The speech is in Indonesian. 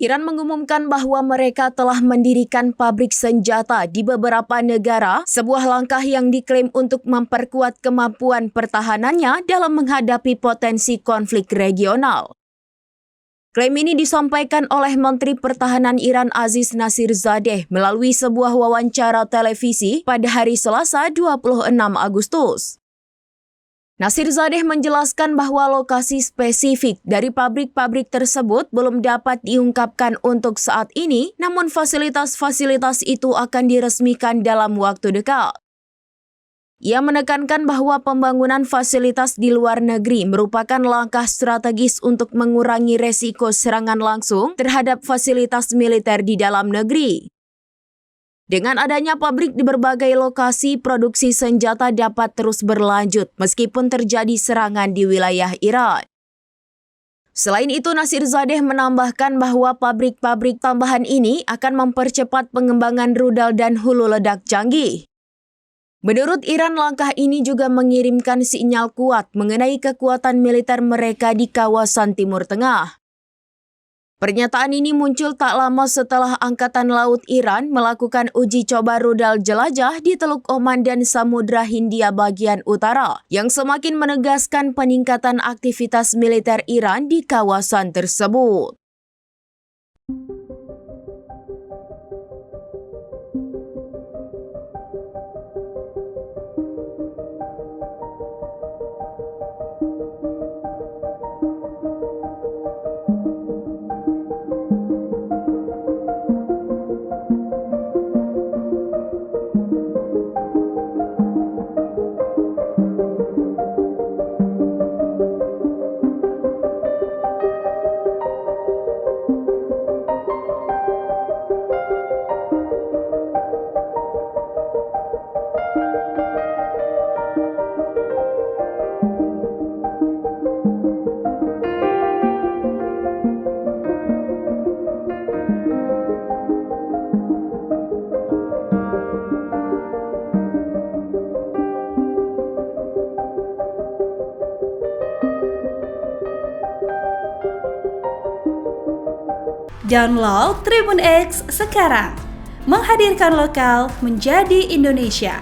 Iran mengumumkan bahwa mereka telah mendirikan pabrik senjata di beberapa negara, sebuah langkah yang diklaim untuk memperkuat kemampuan pertahanannya dalam menghadapi potensi konflik regional. Klaim ini disampaikan oleh Menteri Pertahanan Iran Aziz Nasirzadeh melalui sebuah wawancara televisi pada hari Selasa 26 Agustus. Nasirzadeh menjelaskan bahwa lokasi spesifik dari pabrik-pabrik tersebut belum dapat diungkapkan untuk saat ini, namun fasilitas-fasilitas itu akan diresmikan dalam waktu dekat. Ia menekankan bahwa pembangunan fasilitas di luar negeri merupakan langkah strategis untuk mengurangi resiko serangan langsung terhadap fasilitas militer di dalam negeri. Dengan adanya pabrik di berbagai lokasi, produksi senjata dapat terus berlanjut meskipun terjadi serangan di wilayah Iran. Selain itu, Nasirzadeh menambahkan bahwa pabrik-pabrik tambahan ini akan mempercepat pengembangan rudal dan hulu ledak canggih. Menurut Iran, langkah ini juga mengirimkan sinyal kuat mengenai kekuatan militer mereka di kawasan Timur Tengah. Pernyataan ini muncul tak lama setelah Angkatan Laut Iran melakukan uji coba rudal jelajah di Teluk Oman dan Samudra Hindia bagian utara, yang semakin menegaskan peningkatan aktivitas militer Iran di kawasan tersebut. Download Tribun X sekarang, menghadirkan lokal menjadi Indonesia.